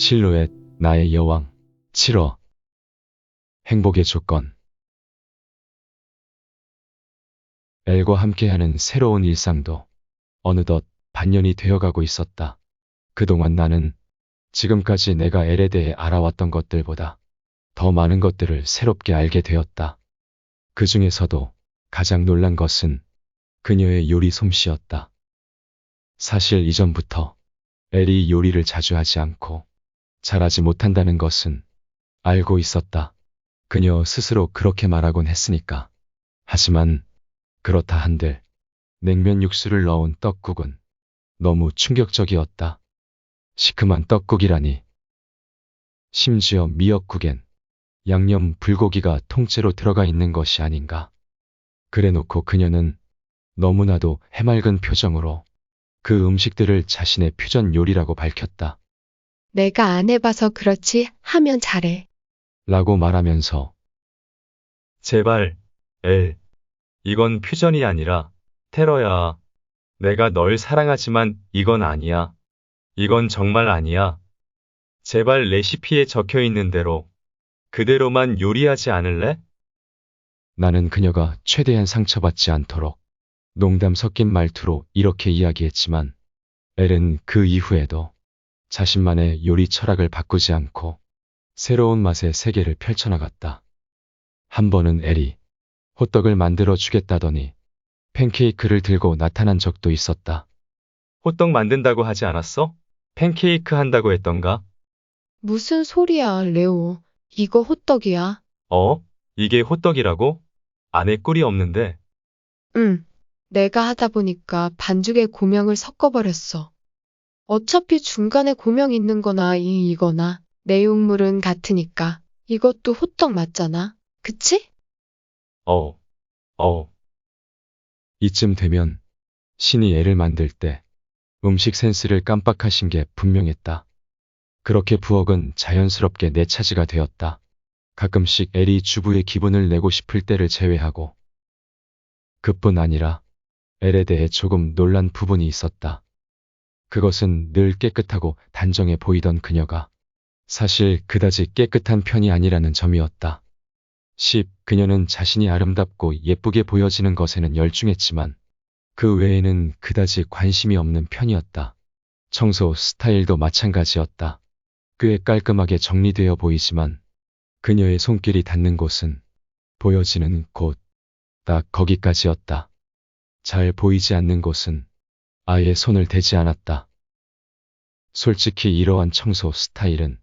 실루엣, 나의 여왕. 7호. 행복의 조건. 엘과 함께하는 새로운 일상도 어느덧 반년이 되어가고 있었다. 그동안 나는 지금까지 내가 엘에 대해 알아왔던 것들보다 더 많은 것들을 새롭게 알게 되었다. 그 중에서도 가장 놀란 것은 그녀의 요리 솜씨였다. 사실 이전부터 엘이 요리를 자주 하지 않고 잘하지 못한다는 것은 알고 있었다. 그녀 스스로 그렇게 말하곤 했으니까. 하지만 그렇다 한들 냉면 육수를 넣은 떡국은 너무 충격적이었다. 시큼한 떡국이라니. 심지어 미역국엔 양념 불고기가 통째로 들어가 있는 것이 아닌가. 그래놓고 그녀는 너무나도 해맑은 표정으로 그 음식들을 자신의 퓨전 요리라고 밝혔다. 내가 안 해봐서 그렇지 하면 잘해. 라고 말하면서 제발, 엘. 이건 퓨전이 아니라 테러야. 내가 널 사랑하지만 이건 아니야. 이건 정말 아니야. 제발 레시피에 적혀 있는 대로 그대로만 요리하지 않을래? 나는 그녀가 최대한 상처받지 않도록 농담 섞인 말투로 이렇게 이야기했지만 엘은 그 이후에도 자신만의 요리 철학을 바꾸지 않고 새로운 맛의 세계를 펼쳐나갔다. 한 번은 엘이 호떡을 만들어 주겠다더니 팬케이크를 들고 나타난 적도 있었다. 호떡 만든다고 하지 않았어? 팬케이크 한다고 했던가? 무슨 소리야, 레오. 이거 호떡이야. 어? 이게 호떡이라고? 안에 꿀이 없는데. 응. 내가 하다 보니까 반죽에 고명을 섞어버렸어. 어차피 중간에 고명 있는 거나 이거나 내용물은 같으니까 이것도 호떡 맞잖아. 그치? 어. 이쯤 되면 신이 애를 만들 때 음식 센스를 깜빡하신 게 분명했다. 그렇게 부엌은 자연스럽게 내 차지가 되었다. 가끔씩 엘이 주부의 기분을 내고 싶을 때를 제외하고. 그뿐 아니라 엘에 대해 조금 놀란 부분이 있었다. 그것은 늘 깨끗하고 단정해 보이던 그녀가 사실 그다지 깨끗한 편이 아니라는 점이었다. 10. 그녀는 자신이 아름답고 예쁘게 보여지는 것에는 열중했지만 그 외에는 그다지 관심이 없는 편이었다. 청소 스타일도 마찬가지였다. 꽤 깔끔하게 정리되어 보이지만 그녀의 손길이 닿는 곳은 보여지는 곳, 딱 거기까지였다. 잘 보이지 않는 곳은 아예 손을 대지 않았다. 솔직히 이러한 청소 스타일은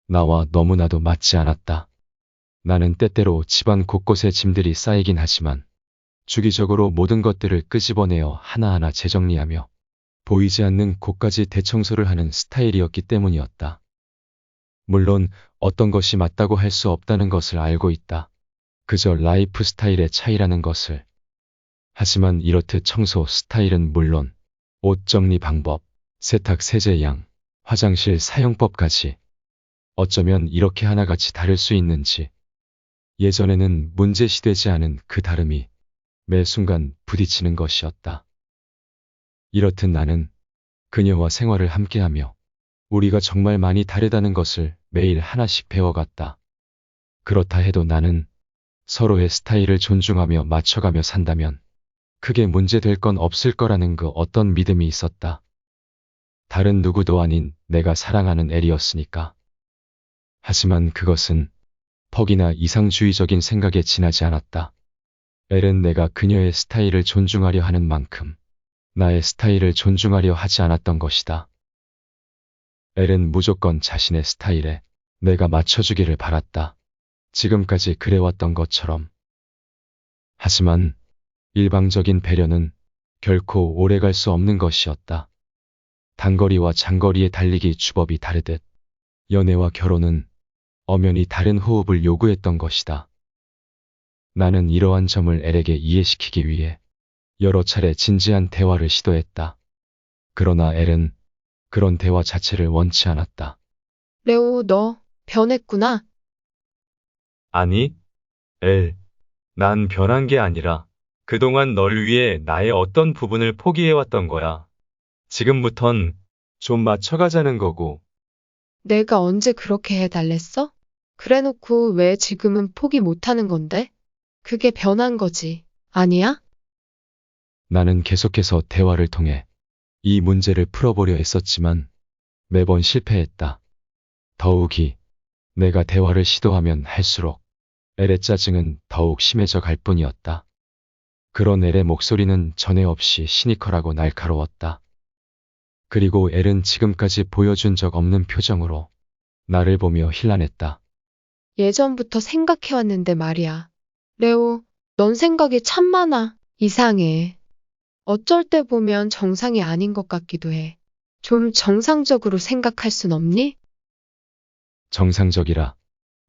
나와 너무나도 맞지 않았다. 나는 때때로 집안 곳곳에 짐들이 쌓이긴 하지만 주기적으로 모든 것들을 끄집어내어 하나하나 재정리하며 보이지 않는 곳까지 대청소를 하는 스타일이었기 때문이었다. 물론 어떤 것이 맞다고 할 수 없다는 것을 알고 있다. 그저 라이프 스타일의 차이라는 것을. 하지만 이렇듯 청소 스타일은 물론 옷 정리 방법, 세탁 세제 양, 화장실 사용법까지 어쩌면 이렇게 하나같이 다를 수 있는지. 예전에는 문제시되지 않은 그 다름이 매 순간 부딪히는 것이었다. 이렇듯 나는 그녀와 생활을 함께하며 우리가 정말 많이 다르다는 것을 매일 하나씩 배워갔다. 그렇다 해도 나는 서로의 스타일을 존중하며 맞춰가며 산다면 크게 문제될 건 없을 거라는 그 어떤 믿음이 있었다. 다른 누구도 아닌 내가 사랑하는 엘이었으니까. 하지만 그것은 퍽이나 이상주의적인 생각에 지나지 않았다. 엘은 내가 그녀의 스타일을 존중하려 하는 만큼 나의 스타일을 존중하려 하지 않았던 것이다. 엘은 무조건 자신의 스타일에 내가 맞춰주기를 바랐다. 지금까지 그래왔던 것처럼. 하지만 일방적인 배려는 결코 오래갈 수 없는 것이었다. 단거리와 장거리의 달리기 주법이 다르듯 연애와 결혼은 엄연히 다른 호흡을 요구했던 것이다. 나는 이러한 점을 엘에게 이해시키기 위해 여러 차례 진지한 대화를 시도했다. 그러나 엘은 그런 대화 자체를 원치 않았다. 레오, 너 변했구나. 아니, 엘. 난 변한 게 아니라 그동안 널 위해 나의 어떤 부분을 포기해왔던 거야. 지금부턴 좀 맞춰가자는 거고. 내가 언제 그렇게 해달랬어? 그래놓고 왜 지금은 포기 못하는 건데? 그게 변한 거지. 아니야? 나는 계속해서 대화를 통해 이 문제를 풀어보려 했었지만 매번 실패했다. 더욱이 내가 대화를 시도하면 할수록 엘의 짜증은 더욱 심해져 갈 뿐이었다. 그런 엘의 목소리는 전에 없이 시니컬하고 날카로웠다. 그리고 엘은 지금까지 보여준 적 없는 표정으로 나를 보며 힐난했다. 예전부터 생각해왔는데 말이야. 레오, 넌 생각이 참 많아. 이상해. 어쩔 때 보면 정상이 아닌 것 같기도 해. 좀 정상적으로 생각할 순 없니? 정상적이라.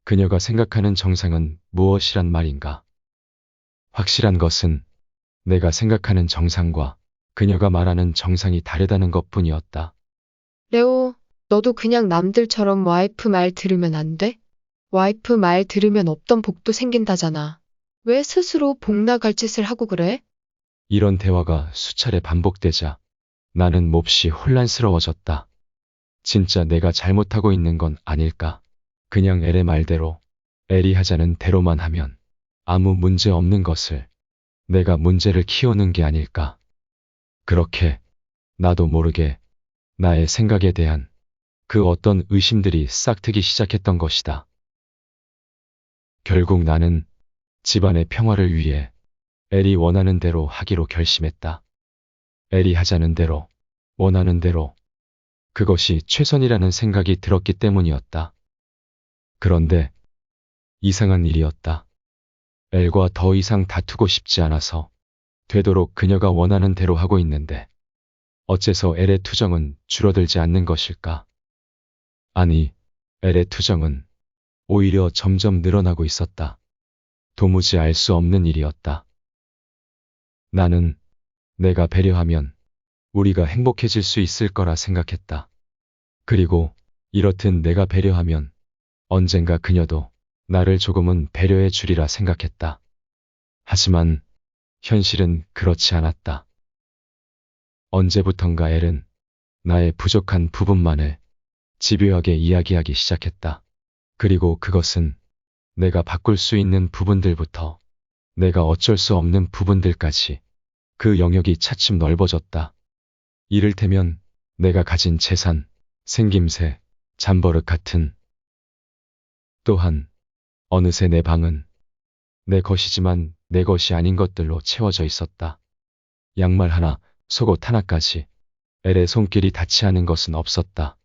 그녀가 생각하는 정상은 무엇이란 말인가? 확실한 것은 내가 생각하는 정상과 그녀가 말하는 정상이 다르다는 것뿐이었다. 레오, 너도 그냥 남들처럼 와이프 말 들으면 안 돼? 와이프 말 들으면 없던 복도 생긴다잖아. 왜 스스로 복 나갈 짓을 하고 그래? 이런 대화가 수차례 반복되자 나는 몹시 혼란스러워졌다. 진짜 내가 잘못하고 있는 건 아닐까? 그냥 엘의 말대로, 엘이 하자는 대로만 하면 아무 문제 없는 것을 내가 문제를 키우는 게 아닐까? 그렇게 나도 모르게 나의 생각에 대한 그 어떤 의심들이 싹트기 시작했던 것이다. 결국 나는 집안의 평화를 위해 엘이 원하는 대로 하기로 결심했다. 엘이 하자는 대로, 원하는 대로. 그것이 최선이라는 생각이 들었기 때문이었다. 그런데 이상한 일이었다. 엘과 더 이상 다투고 싶지 않아서 되도록 그녀가 원하는 대로 하고 있는데 어째서 엘의 투정은 줄어들지 않는 것일까? 아니, 엘의 투정은 오히려 점점 늘어나고 있었다. 도무지 알 수 없는 일이었다. 나는 내가 배려하면 우리가 행복해질 수 있을 거라 생각했다. 그리고 이렇듯 내가 배려하면 언젠가 그녀도 나를 조금은 배려해 주리라 생각했다. 하지만 현실은 그렇지 않았다. 언제부턴가 엘은 나의 부족한 부분만을 집요하게 이야기하기 시작했다. 그리고 그것은 내가 바꿀 수 있는 부분들부터 내가 어쩔 수 없는 부분들까지 그 영역이 차츰 넓어졌다. 이를테면 내가 가진 재산, 생김새, 잠버릇 같은. 또한 어느새 내 방은 내 것이지만 내 것이 아닌 것들로 채워져 있었다. 양말 하나, 속옷 하나까지 엘의 손길이 닿지 않은 것은 없었다.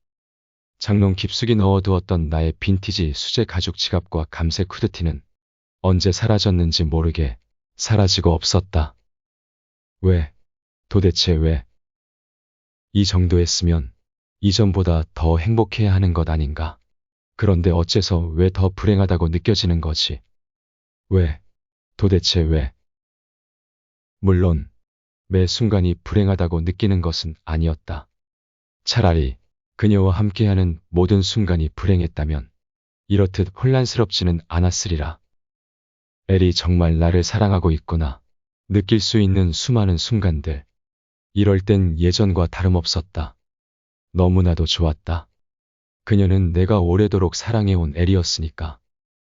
장롱 깊숙이 넣어두었던 나의 빈티지 수제 가죽 지갑과 감색 후드티는 언제 사라졌는지 모르게 사라지고 없었다. 왜? 도대체 왜? 이 정도였으면 이전보다 더 행복해야 하는 것 아닌가? 그런데 어째서 왜 더 불행하다고 느껴지는 거지? 왜? 도대체 왜? 물론 매 순간이 불행하다고 느끼는 것은 아니었다. 차라리 그녀와 함께하는 모든 순간이 불행했다면 이렇듯 혼란스럽지는 않았으리라. 엘이 정말 나를 사랑하고 있구나. 느낄 수 있는 수많은 순간들. 이럴 땐 예전과 다름없었다. 너무나도 좋았다. 그녀는 내가 오래도록 사랑해온 엘이었으니까.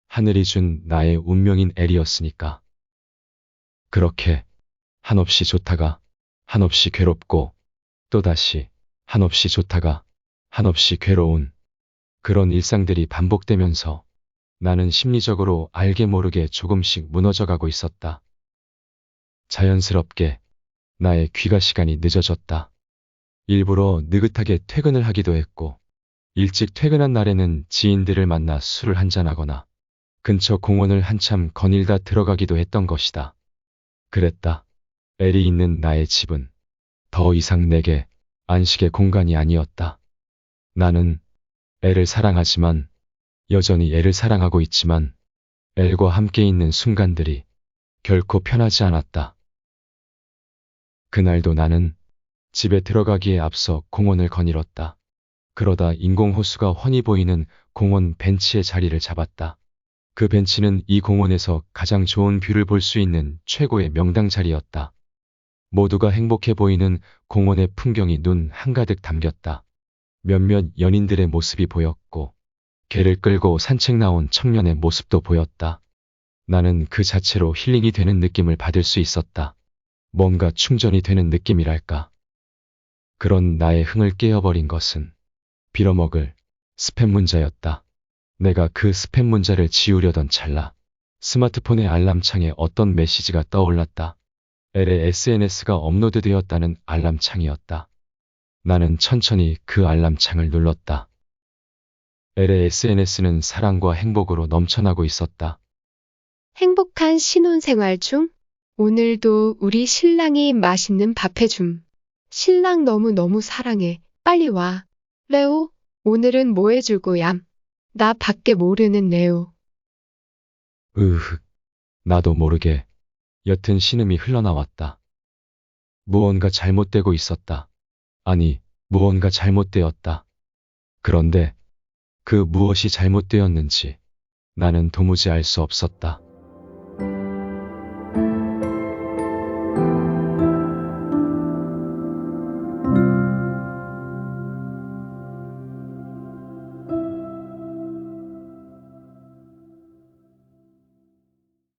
하늘이 준 나의 운명인 엘이었으니까. 그렇게 한없이 좋다가 한없이 괴롭고 또다시 한없이 좋다가 한없이 괴로운 그런 일상들이 반복되면서 나는 심리적으로 알게 모르게 조금씩 무너져가고 있었다. 자연스럽게 나의 귀가 시간이 늦어졌다. 일부러 느긋하게 퇴근을 하기도 했고 일찍 퇴근한 날에는 지인들을 만나 술을 한잔하거나 근처 공원을 한참 거닐다 들어가기도 했던 것이다. 그랬다. 엘이 있는 나의 집은 더 이상 내게 안식의 공간이 아니었다. 나는 엘을 사랑하지만 여전히 엘을 사랑하고 있지만 엘과 함께 있는 순간들이 결코 편하지 않았다. 그날도 나는 집에 들어가기에 앞서 공원을 거닐었다. 그러다 인공호수가 훤히 보이는 공원 벤치에 자리를 잡았다. 그 벤치는 이 공원에서 가장 좋은 뷰를 볼 수 있는 최고의 명당 자리였다. 모두가 행복해 보이는 공원의 풍경이 눈 한가득 담겼다. 몇몇 연인들의 모습이 보였고, 개를 끌고 산책 나온 청년의 모습도 보였다. 나는 그 자체로 힐링이 되는 느낌을 받을 수 있었다. 뭔가 충전이 되는 느낌이랄까. 그런 나의 흥을 깨어버린 것은 빌어먹을 스팸 문자였다. 내가 그 스팸 문자를 지우려던 찰나 스마트폰의 알람창에 어떤 메시지가 떠올랐다. L의 SNS가 업로드되었다는 알람창이었다. 나는 천천히 그 알람창을 눌렀다. L의 SNS는 사랑과 행복으로 넘쳐나고 있었다. 행복한 신혼생활 중 오늘도 우리 신랑이 맛있는 밥 해줌. 신랑 너무너무 사랑해. 빨리 와. 레오, 오늘은 뭐 해줄 거야? 나 밖에 모르는 레오. 으흑, 나도 모르게 옅은 신음이 흘러나왔다. 무언가 잘못되고 있었다. 아니, 무언가 잘못되었다. 그런데 그 무엇이 잘못되었는지 나는 도무지 알 수 없었다.